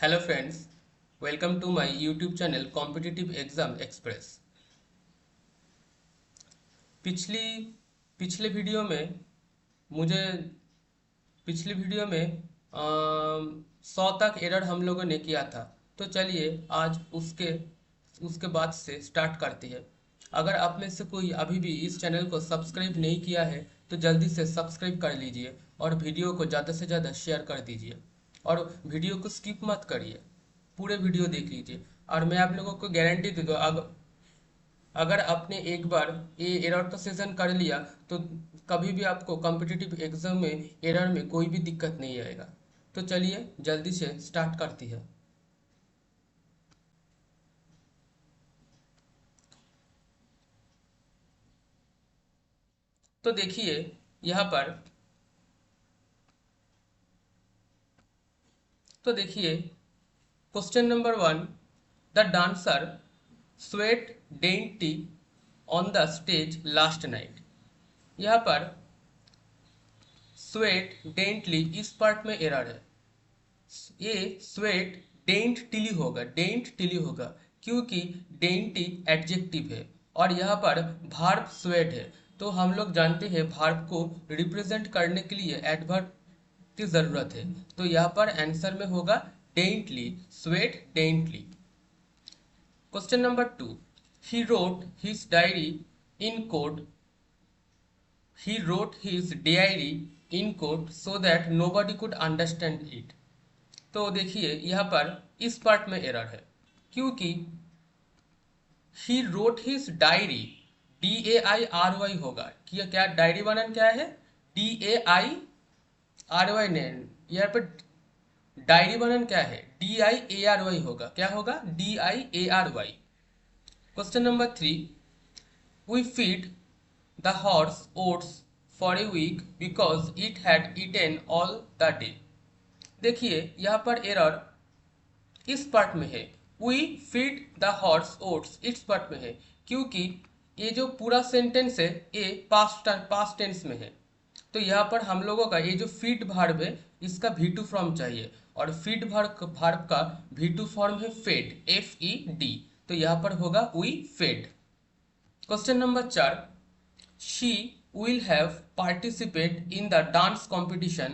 Hello friends, welcome to my YouTube channel competitive exam express. पिछली पिछले video में मुझे पिछली वीडियो में 100 तक एरर हम लोगों ने किया था। तो चलिए आज उसके उसके बाद से स्टार्ट करते हैं। अगर आप में से कोई अभी भी इस चैनल को सब्सक्राइब नहीं किया है तो जल्दी से सब्सक्राइब कर लीजिए और वीडियो को ज़्यादा से ज़्यादा शेयर कर दीजिए और वीडियो को स्किप मत करिए, पूरे वीडियो देख लीजिए। और मैं आप लोगों को गारंटी दे दूँ, अगर आपने एक बार ये एरर का सेशन कर लिया तो कभी भी आपको कॉम्पिटिटिव एग्जाम में एरर में कोई भी दिक्कत नहीं आएगा। तो चलिए जल्दी से स्टार्ट करती है। तो देखिए यहाँ पर, तो देखिए question number 1, the dancer sweat dainty on the stage last night. यहाँ पर स्वेट डेंटली इस पार्ट में एरर है। ये स्वेट डेंट टिली होगा क्योंकि डेंटी एडजेक्टिव है और यहाँ पर भार्ब स्वेट है। तो हम लोग जानते हैं भार्ब को रिप्रेजेंट करने के लिए एडवर्ब की जरूरत है। तो यहाँ पर आंसर में होगा डेंटली, स्वेट डेंटली। Question number 2, he wrote his diary in code he wrote his diary in code so that nobody could understand it। तो देखिए यहाँ पर इस पार्ट में एरर है क्योंकि ही रोट हिज डायरी, DAIRY होगा। क्या डायरी बनन क्या है? DAIRY ने, यहाँ पर डायरी बनन क्या है? DIARY होगा। क्या होगा? DIARY। Question number 3, we feed the horse oats for a week because it had eaten all the day। देखिए यहाँ पर एरर इस पार्ट में है। we feed the horse oats इस पार्ट में है क्योंकि ये जो पूरा सेंटेंस है ये पास्ट टेंस में है। तो यहाँ पर हम लोगों का ये जो फीड वर्ब है इसका V2 फॉर्म चाहिए और फीड वर्ब का V2 फॉर्म है फेड, FED। तो यहाँ पर होगा we fed। Question number 4, she will have participate in the dance competition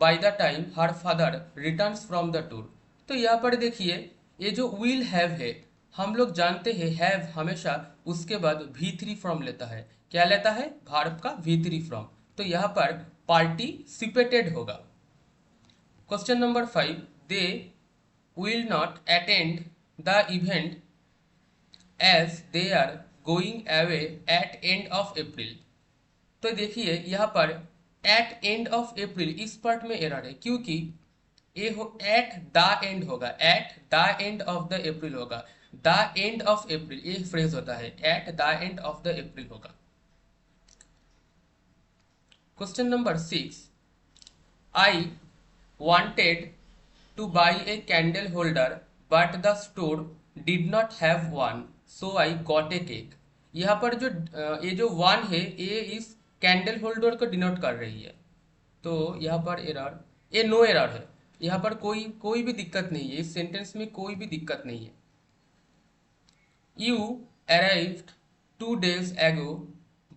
by the time her father returns from the tour। तो यहाँ पर देखिए ये जो will have है, हम लोग जानते हैं have हमेशा उसके बाद V3 फॉर्म लेता है। क्या लेता है? verb का V3 फॉर्म। तो यहाँ पर participated होगा। Question number 5, they will not attend the event as they are going away at end of April। तो देखिए यहाँ पर एट एंड ऑफ अप्रैल इस पार्ट में एरर है क्योंकि ये हो एट द एंड होगा, at the end of the April होगा। द एंड ऑफ अप्रैल ये फ्रेज होता है, at the end of the April होगा। Question number 6, I wanted to buy a candle holder but the store did not have one so I got a cake। यहाँ पर जो ये जो one है ये इस कैंडल होल्डर को डिनोट कर रही है। तो यहाँ पर एरर, ये नो एरर है। यहाँ पर कोई भी दिक्कत नहीं है, इस सेंटेंस में कोई भी दिक्कत नहीं है। You arrived 2 days ago,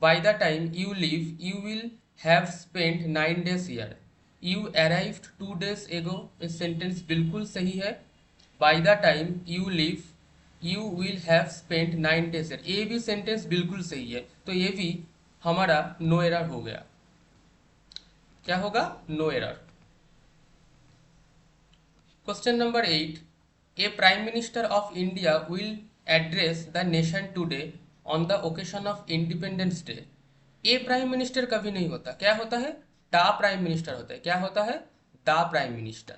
by the time you leave you will have spent 9 days here। You arrived 2 days ago इस सेंटेंस बिल्कुल सही है। by the time you leave you will have spent 9 days here ये भी sentence बिल्कुल सही है। तो ये भी हमारा नो एरर हो गया। क्या होगा? No error. Question number 8, a prime minister of India will address the nation today on the occasion of independence day. A prime minister कभी नहीं होता, क्या होता है? द प्राइम मिनिस्टर होता है। क्या होता है? The prime minister.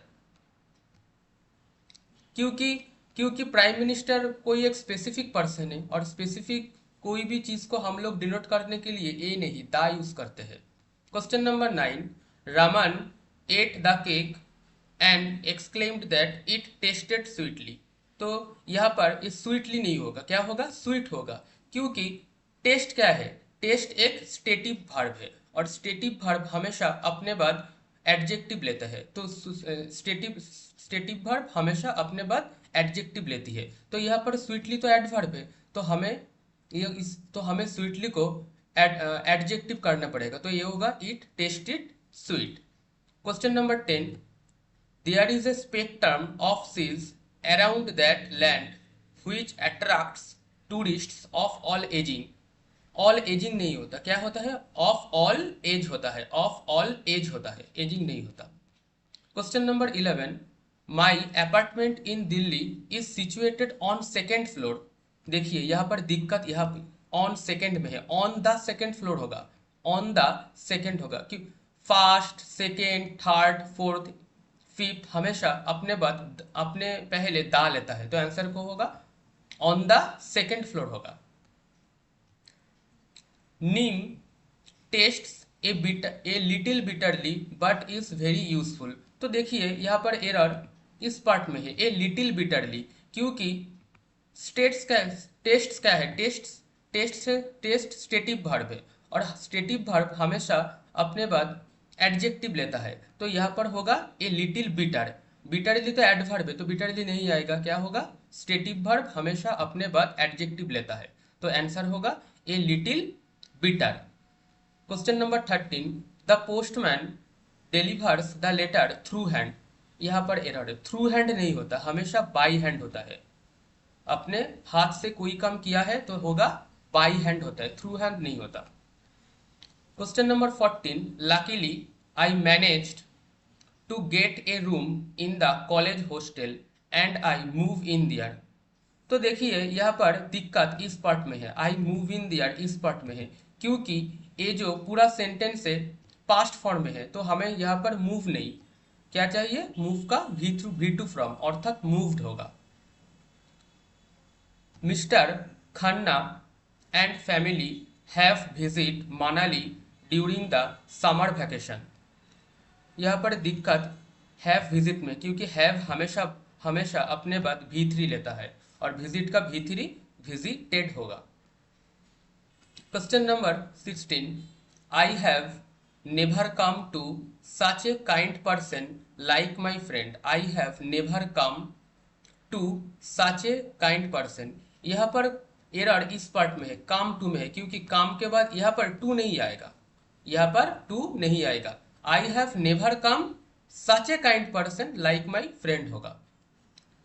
क्योंकि प्राइम मिनिस्टर कोई एक स्पेसिफिक पर्सन है और स्पेसिफिक कोई भी चीज को हम लोग डिनोट करने के लिए ए नहीं द यूज करते हैं। Question number 9, Raman at the cake and exclaimed that it tested sweetly. तो यहाँ पर इस स्वीटली नहीं होगा, क्या होगा? स्वीट होगा क्योंकि टेस्ट क्या है? टेस्ट एक स्टेटिव वर्ब है और स्टेटिव वर्ब हमेशा अपने बाद एडजेक्टिव लेता है, तो स्टेटिव वर्ब हमेशा अपने बाद एडजेक्टिव लेती है। तो यहाँ पर स्वीटली तो एडवर्ब है, तो हमें स्वीटली को एडजेक्टिव करना पड़ेगा, तो ये होगा it tasted sweet. Question number 10, there is a spectrum of seas around that land which attracts tourists of all ageing. All ageing नहीं होता, क्या होता है, ऑफ ऑल एज होता है, ऑफ ऑल एज होता है, एजिंग नहीं होता। Question number 11, my apartment in Delhi is situated on second floor. देखिए यहाँ पर दिक्कत, यहाँ पे ऑन सेकेंड में है, ऑन द सेकेंड फ्लोर होगा, ऑन द सेकेंड होगा कि first, second, third, fourth, fifth हमेशा अपने बाद अपने पहले दा लेता है, तो आंसर को होगा ऑन द सेकेंड फ्लोर होगा। Neem tastes a little bitterly but is very useful. तो देखिए यहाँ पर एरर इस पार्ट में है, ए लिटिल बिटरली, क्योंकि टेस्ट क्या है, टेस्ट स्टेटिव वर्ब है, और स्टेटिव वर्ब हमेशा अपने बाद एडजेक्टिव लेता है, तो यहाँ पर होगा ए लिटिल बिटर। बिटरली तो एडवर्ब है, तो बिटरली नहीं आएगा, क्या होगा, स्टेटिव वर्ब हमेशा अपने बाद एडजेक्टिव लेता है, तो आंसर होगा a little bitter. Question number 13, the postman delivers the letter through hand. यहाँ पर एरर है, थ्रू हैंड नहीं होता, हमेशा बाई हैंड होता है, अपने हाथ से कोई काम किया है तो होगा बाई हैंड होता है, थ्रू हैंड नहीं होता। Question number 14, luckily I managed to get a room in the college hostel and I move in there. तो देखिए यहाँ पर दिक्कत इस पार्ट में है, आई मूव इन दियर इस पार्ट में है, क्योंकि ये जो पूरा सेंटेंस है पास्ट फॉर्म में है, तो हमें यहाँ पर मूव नहीं, क्या चाहिए, मूव का भी टू फ्रॉम, अर्थात मूव्ड होगा। Mister Khanna and family have visit Manali during the summer vacation. यहाँ पर दिक्कत हैव विजिट में, क्योंकि हैव हमेशा हमेशा अपने बाद V3 लेता है, और विजिट का V3 विजिटेड होगा। Question number 16, I have never come to such a kind person like my friend. I have never come to such a kind person. यहाँ पर एरर इस पार्ट में है, काम टू में है, क्योंकि काम के बाद यहाँ पर टू नहीं आएगा, यहाँ पर टू नहीं आएगा, I have never come such a kind person like my friend होगा।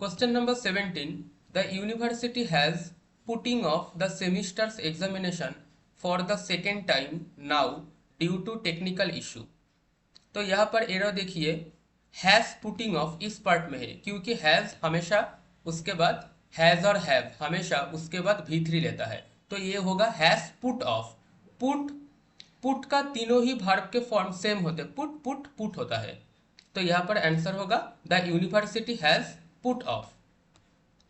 Question number 17, the university has putting off the semesters examination for the second time now due to technical issue. तो यहाँ पर error देखिए, has putting off इस part में है, क्योंकि has हमेशा उसके बाद हैज और हैव हमेशा उसके बाद V3 लेता है, तो ये होगा हैज पुट ऑफ। पुट का तीनों ही वर्ब के फॉर्म सेम होते, पुट होता है, तो यहाँ पर आंसर होगा the university has put off.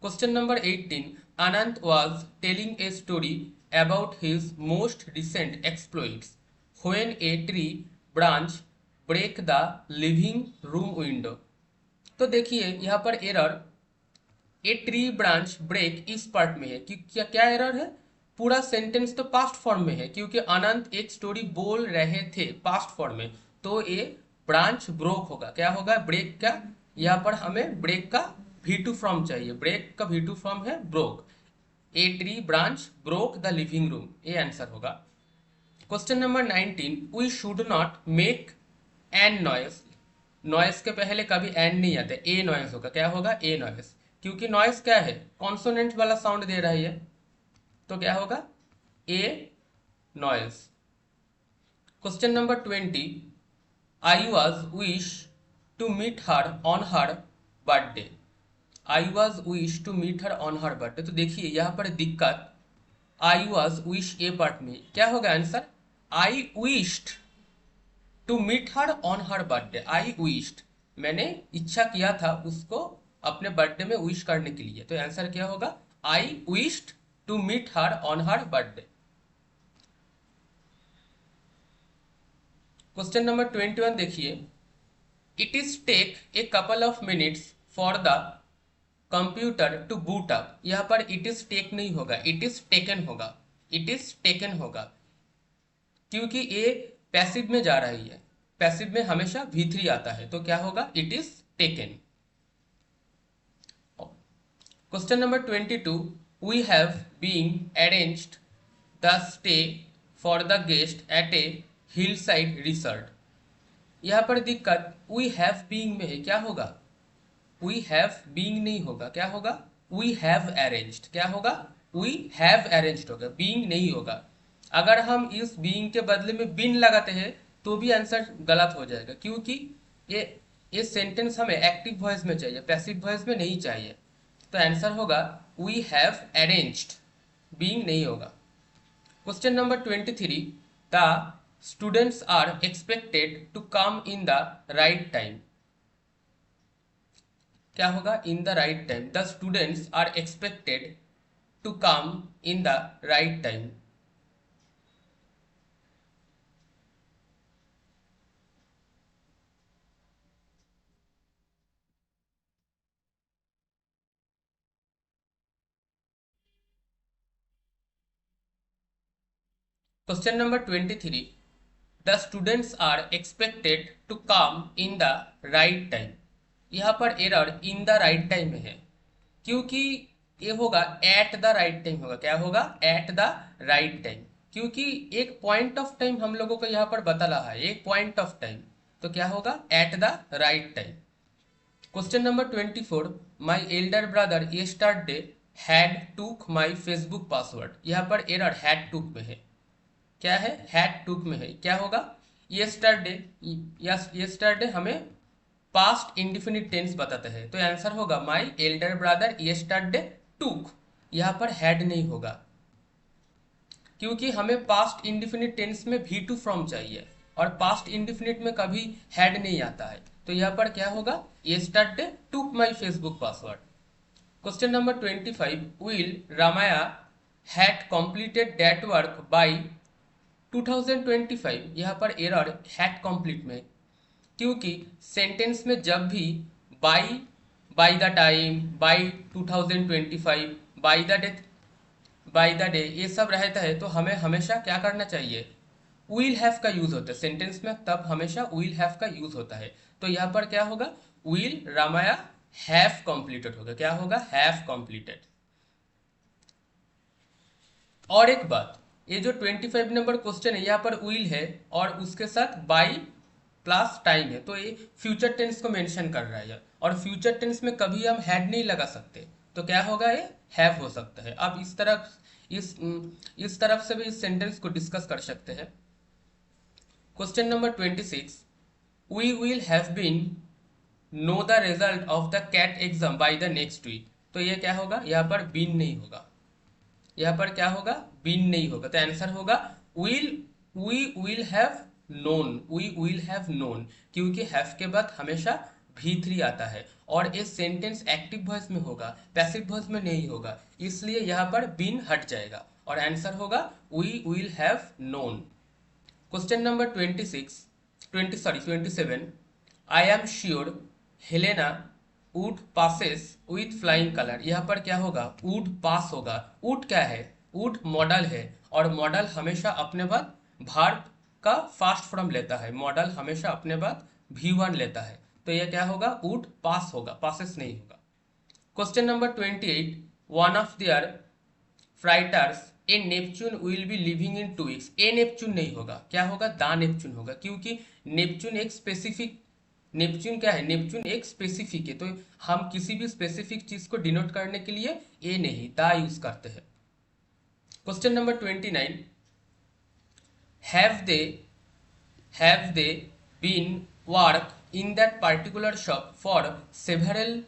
Question number 18, Anant was telling a story about his most recent exploits when a tree branch break the living room window। तो देखिए यहाँ पर error a tree branch break इस part में है, क्या क्या error है, पूरा सेंटेंस तो पास्ट फॉर्म में है, क्योंकि अनंत एक स्टोरी बोल रहे थे पास्ट फॉर्म में, तो ये ब्रांच ब्रोक होगा, क्या होगा, ब्रेक का, यहाँ पर हमें ब्रेक का V2 फॉर्म चाहिए, ब्रेक का V2 फॉर्म है broke, a tree branch broke the living room, ये आंसर होगा। Question number 19, we should not make an noise. Noise के पहले कभी एन नहीं आता, ए नॉइस होगा, क्या होगा, ए नॉइस, क्योंकि नॉइस क्या है, कॉन्सोनेंट वाला साउंड दे रहा है, तो क्या होगा, a noise. Question number 20, I was wish to meet her on her birthday. I was wish to meet her on her birthday. तो देखिए यहाँ पर दिक्कत, I was wish a part में, क्या होगा answer, I wished to meet her on her birthday. I wished, मैंने इच्छा किया था उसको अपने बर्थडे में विश करने के लिए, तो आंसर क्या होगा, I wished to meet her on her birthday. Question number 21 देखिए, it is take a couple of minutes for the computer to boot up. यहाँ पर इट इज टेक नहीं होगा, इट इज टेकन होगा, इट इज टेकन होगा, क्योंकि ये passive में जा रही है, पैसिव में हमेशा V3 आता है, तो क्या होगा, it is taken. Question number 22, we have been arranged the stay for the guest at a hill side resort. यहाँ पर दिक्कत वी हैव बीइंग में है, क्या होगा, वी हैव बीइंग नहीं होगा, क्या होगा, वी हैव अरेंज्ड, क्या होगा, वी हैव अरेंज्ड होगा, बीइंग नहीं होगा। अगर हम इस बीइंग के बदले में बीन लगाते हैं तो भी आंसर गलत हो जाएगा, क्योंकि ये सेंटेंस हमें एक्टिव वॉइस में चाहिए, पैसिव वॉइस में नहीं चाहिए। तो आंसर होगा वी हैव अरेंज्ड, बीइंग नहीं होगा। Question number 23, the students are expected to come in the right time. क्या होगा, in the right time, the students are expected to come in the right time. Question number 23, the students are expected to come in the right time. यहाँ पर error in the right time में है, क्योंकि ये होगा at the right time होगा, क्या होगा, एट द राइट टाइम, क्योंकि एक पॉइंट ऑफ टाइम हम लोगों को यहाँ पर बता रहा है, एक पॉइंट ऑफ टाइम, तो क्या होगा, at the right time. Question number 24, my elder brother yesterday had टूक माई फेसबुक पासवर्ड। यहाँ पर एरर हैड टूक में है, क्या है, हैड टूक में है, क्या होगा, यस्टरडे, यस्टरडे हमें पास्ट इंडिफिनिट टेंस बताते हैं, तो आंसर होगा माई एल्डर ब्रदर यस्टरडे टूक। यहाँ पर हैड नहीं होगा, क्योंकि हमें पास्ट इंडिफिनिट टेंस में V2 फ्रॉम चाहिए और पास्ट इंडिफिनिट में कभी हैड नहीं आता है, तो यहाँ पर क्या होगा, यस्टरडे टूक my Facebook password. Question number 25, will Ramaiah had completed that work by 2025। यहाँ पर एरर हैड कंप्लीट में, क्योंकि सेंटेंस में जब भी by the time, by 2025, by the day ये सब रहता है, तो हमें हमेशा क्या करना चाहिए, विल हैव का यूज होता है सेंटेंस में, तब हमेशा विल हैव का यूज होता है। तो यहाँ पर क्या होगा, विल रामाया हैव कंप्लीटेड होगा, क्या होगा, हैव कंप्लीटेड। और एक बात, ये जो 25 नंबर क्वेश्चन है यहाँ पर विल है और उसके साथ बाई प्लस टाइम है, तो ये फ्यूचर टेंस को मेंशन कर रहा है, और फ्यूचर टेंस में कभी हम हैड नहीं लगा सकते, तो क्या होगा, ये हैव हो सकता है। अब इस तरफ से भी इस सेंटेंस को डिस्कस कर सकते हैं। Question number 26, we will have been know the result of the CAT exam by the next week. तो ये क्या होगा, यहाँ पर बीन नहीं होगा, यहाँ पर क्या होगा, बीन नहीं होगा, तो आंसर होगा we will have known, we will have known, क्योंकि हैव के बाद हमेशा V3 आता है और ये सेंटेंस एक्टिव वॉइस में होगा, पैसिव वॉइस में नहीं होगा, इसलिए यहाँ पर बीन हट जाएगा और आंसर होगा we will have known. Question number 27, I am sure Helena would passes with flying colour. यहाँ पर क्या होगा, वुड पास होगा, वुड क्या है, वुड मॉडल है और मॉडल हमेशा अपने बाद वर्ब का फास्ट फॉर्म लेता है, मॉडल हमेशा अपने बाद V1 लेता है, तो यह क्या होगा, वुड पास होगा, पासेस नहीं होगा। Question number 28, one of their freighters a Neptune will be living in 2 weeks। A Neptune नहीं होगा, क्या होगा, द नेपच्यून होगा, क्योंकि नेपच्यून एक स्पेसिफिक, नेपच्यून क्या है, नेपच्यून एक स्पेसिफिक है, तो हम किसी भी स्पेसिफिक चीज को डिनोट करने के लिए ए नहीं द यूज करते हैं। Question number 29, have they been work in that particular shop for several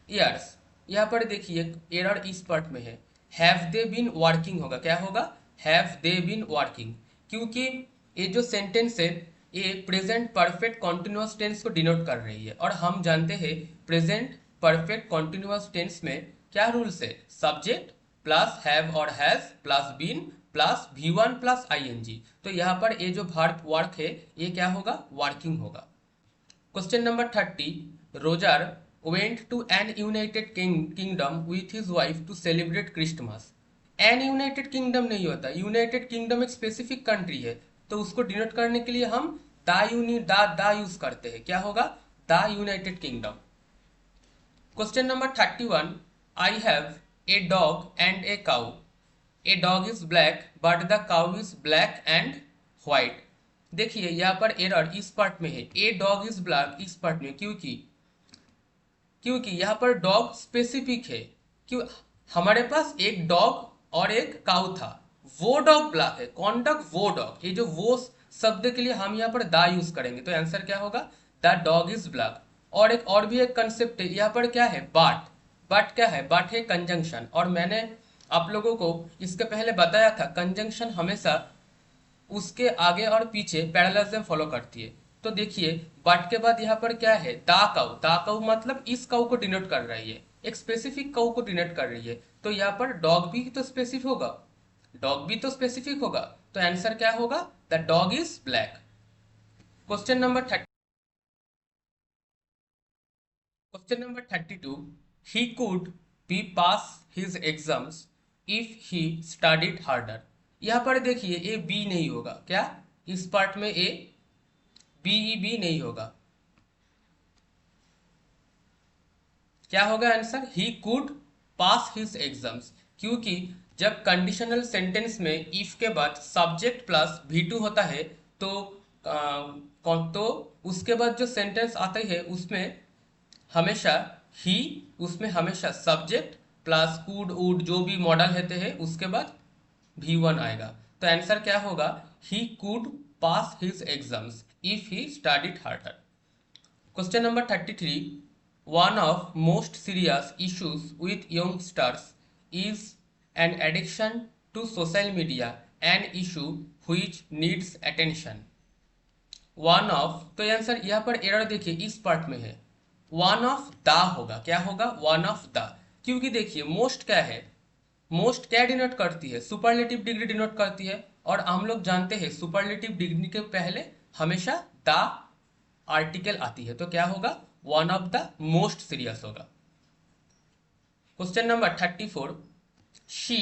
years. यहाँ पर देखिए एरर इस पार्ट में है, हैव दे बीन वर्किंग होगा, क्या होगा, हैव दे बीन वर्किंग, क्योंकि ये जो सेंटेंस है ये प्रेजेंट परफेक्ट कॉन्टिन्यूअस टेंस को डिनोट कर रही है, और हम जानते हैं प्रेजेंट परफेक्ट कॉन्टिन्यूअस टेंस में क्या रूल्स है, सब्जेक्ट प्लस हैव और has plus been plus V1 plus ING, तो यहाँ पर ये जो वर्ब वर्क है ये क्या होगा, वर्किंग होगा। Question number 30, Roger went to an United Kingdom with his wife to celebrate Christmas. An United Kingdom नहीं होता, यूनाइटेड किंगडम एक स्पेसिफिक कंट्री है, तो उसको डिनोट करने के लिए हम दा यूज करते हैं, क्या होगा? The United kingdom. Question number 31, I have a dog and a cow, a dog is black but the cow is black and white. देखिए यहाँ पर एरर इस पार्ट में है, ए डॉग इज ब्लैक इस पार्ट में, क्योंकि क्योंकि यहाँ पर डॉग स्पेसिफिक है। क्यों? हमारे पास एक डॉग और एक काउ था, वो डॉग ब्लैक है, कौन डॉग? वो डॉग। ये जो वो शब्द के लिए हम यहाँ पर दा यूज करेंगे, तो आंसर क्या होगा? The dog is black. और भी एक कंसेप्ट है यहाँ पर, क्या है? बाट। बाट क्या है? बाट है कंजंक्शन, और मैंने आप लोगों को इसके पहले बताया था कंजंक्शन हमेशा उसके आगे और पीछे पैरेललिज्म फॉलो करती है। तो देखिए बट के बाद यहाँ पर क्या है? दा काउ। दा काउ मतलब इस काउ को डिनोट कर रही है, एक स्पेसिफिक काउ को डिनोट कर रही है। तो यहाँ पर डॉग भी तो स्पेसिफिक होगा, डॉग भी तो स्पेसिफिक होगा, तो आंसर क्या होगा? The dog is black. Question number 32, he could be pass his exams if he studied harder। यहाँ पर देखिए ए बी नहीं होगा, क्या? इस पार्ट में ए बी नहीं होगा, क्या होगा answer? He could pass his exams. क्योंकि जब कंडीशनल सेंटेंस में इफ के बाद सब्जेक्ट प्लस V2 होता है, तो तो उसके बाद जो सेंटेंस आता है उसमें हमेशा ही, उसमें हमेशा सब्जेक्ट प्लस कुड वुड जो भी मॉडल रहते हैं उसके बाद V1 आएगा। तो आंसर क्या होगा? He could pass his exams if he studied harder. Question number 33, one of most serious issues with youngsters is an addiction to social media, an issue which needs attention। One of, तो answer यहाँ पर error देखिए इस part में है, one of the होगा, क्या होगा? One of the. क्योंकि देखिए मोस्ट क्या है? मोस्ट क्या डिनोट करती है? सुपरलेटिव डिग्री डिनोट करती है, और हम लोग जानते हैं सुपरलेटिव डिग्री के पहले हमेशा द आर्टिकल आती है, तो क्या होगा? One of the most serious होगा। Question number 34, she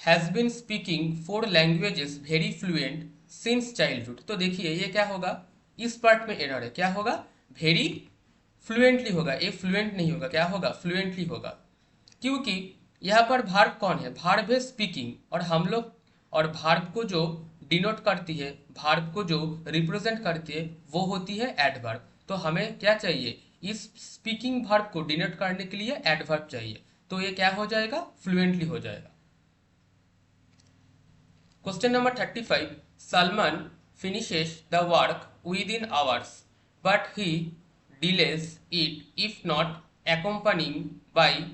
has been speaking 4 languages very fluent since childhood. तो देखिए ये क्या होगा? इस पार्ट में एरर है, क्या होगा? वेरी फ्लुएंटली होगा, ये फ्लुएंट नहीं होगा, क्या होगा? फ्लुएंटली होगा। क्योंकि यहाँ पर भार्ब कौन है? भार्ब है स्पीकिंग, और हम लोग, और भार्ब को जो डिनोट करती है, भार्ब को जो रिप्रेजेंट करती है वो होती है एडवर्ब। तो हमें क्या चाहिए? इस स्पीकिंग भार्ब को डिनोट करने के लिए एडवर्ब चाहिए, तो ये क्या हो जाएगा? फ्लुएंटली हो जाएगा। Question number 35, Salman finishes the work with in hours but he delays it if not accompanying by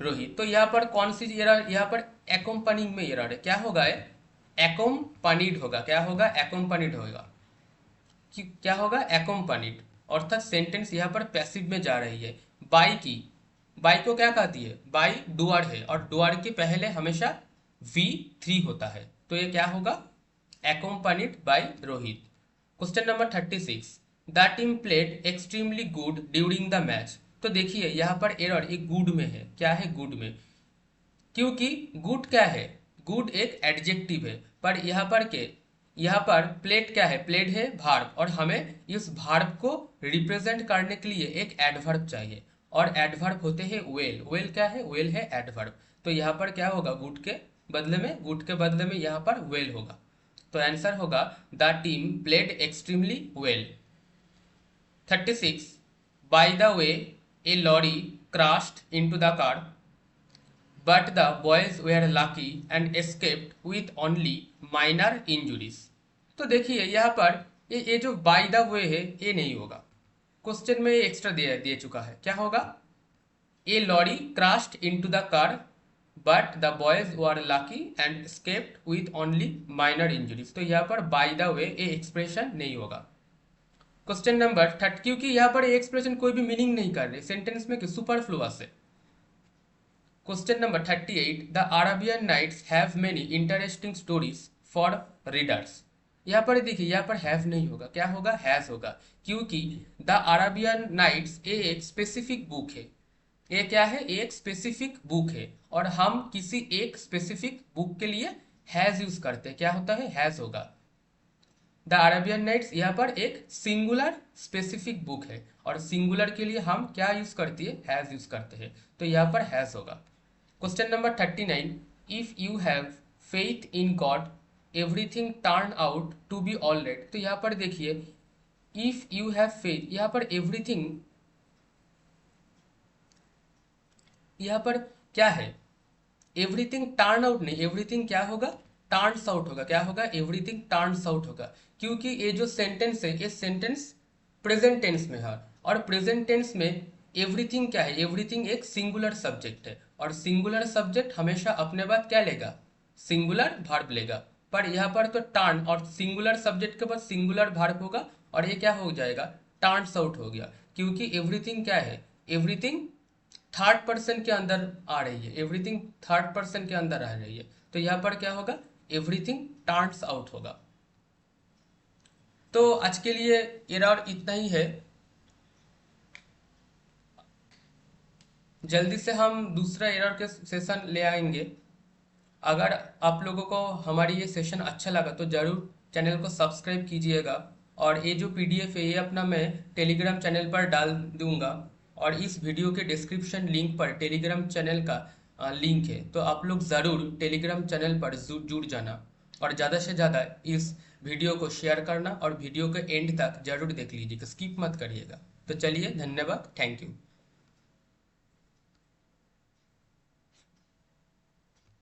Rohit. तो यहाँ पर कौन सी एरर? यहाँ पर एकोम्पनिंग में एरर है, क्या होगा? एकोम्पनीड होगा, क्या होगा? एकोम्पनीड होगा। क्या होगा? एकोम्पनीड, अर्थात सेंटेंस यहाँ पर पैसिव में जा रही है। बाई की, बाई को क्या कहती है? बाई डुअर है, और डुअर के पहले हमेशा V3 होता है, तो ये क्या होगा? Accompanied by Rohit. Question number 36, the team played extremely good during the match. तो देखिए यहाँ पर एरर एक गुड में है, क्या है? गुड में, क्योंकि गुड क्या है? गुड एक एडजेक्टिव है, पर यहाँ पर प्लेड क्या है? प्लेड है भार्ब, और हमें इस भार्ब को रिप्रेजेंट करने के लिए एक एडवर्ब चाहिए, और एडवर्ब होते हैं वेल। वेल क्या है? वेल है एडवर्ब। तो यहाँ पर क्या होगा? गुड के बदले में यहाँ पर वेल होगा, तो आंसर होगा the team played extremely well. 36, by the way a lorry crashed into the car but the boys were lucky and escaped with only minor injuries। तो देखिए यहाँ पर ये जो बाय द वे है ये नहीं होगा, क्वेश्चन में एक्स्ट्रा दे चुका है, क्या होगा? ए lorry crashed into the car but the boys were lucky and escaped with only minor injuries। तो यहाँ पर बाय द वे ये एक्सप्रेशन नहीं होगा। क्वेश्चन नंबर 30, क्योंकि यहाँ पर ये एक्सप्रेशन कोई भी मीनिंग नहीं कर रही सेंटेंस में, सुपरफ्लुअस है। Question number 38, the Arabian Nights have many interesting stories for readers. यहाँ पर देखिए यहाँ पर हैव नहीं होगा, क्या होगा? हैज होगा, क्योंकि द अरेबियन नाइट्स ये एक स्पेसिफिक बुक है। ये क्या है? एक स्पेसिफिक बुक है, और हम किसी एक स्पेसिफिक बुक के लिए हैज यूज करते हैं, क्या होता है? हैज होगा। द अरेबियन नाइट्स यहाँ पर एक सिंगुलर स्पेसिफिक बुक है, और सिंगुलर के लिए हम क्या यूज करते हैं, हैज यूज करते हैं, तो यहाँ पर हैज होगा। Question number 39, if you have faith in God everything turn out to be all right. तो यहाँ पर देखिए इफ यू हैव फेथ, यहाँ पर एवरीथिंग, यहाँ पर क्या है, एवरीथिंग टर्न आउट नहीं, एवरीथिंग क्या होगा, टर्न्स आउट होगा। क्या होगा, एवरीथिंग टर्न्स आउट होगा, क्योंकि ये जो सेंटेंस है ये सेंटेंस प्रेजेंट टेंस में है, और प्रेजेंट टेंस में एवरीथिंग क्या है, एवरीथिंग एक सिंगुलर सब्जेक्ट है, और सिंगुलर सब्जेक्ट हमेशा अपने बाद क्या लेगा, सिंगुलर वर्ब लेगा। पर यहाँ पर तो टर्न और सिंगुलर सब्जेक्ट के बाद सिंगुलर वर्ब होगा, और ये क्या हो जाएगा, टर्न्स आउट हो गया, क्योंकि एवरीथिंग क्या है, एवरीथिंग थर्ड पर्सन के अंदर आ रही है, एवरीथिंग थर्ड पर्सन के अंदर आ रही है, तो यहाँ पर क्या होगा, एवरीथिंग टर्न्स आउट होगा। तो आज के लिए एरर इतना ही है, जल्दी से हम दूसरा एरर के सेशन ले आएंगे। अगर आप लोगों को हमारी ये सेशन अच्छा लगा तो जरूर चैनल को सब्सक्राइब कीजिएगा, और ये जो पीडीएफ है ये अपना मैं टेलीग्राम चैनल पर डाल दूंगा, और इस वीडियो के डिस्क्रिप्शन लिंक पर टेलीग्राम चैनल का लिंक है, तो आप लोग ज़रूर टेलीग्राम चैनल पर जुड़ जाना, और ज़्यादा से ज़्यादा इस वीडियो को शेयर करना, और वीडियो के एंड तक जरूर देख लीजिएगा, स्किप मत करिएगा। तो चलिए, धन्यवाद, थैंक यू।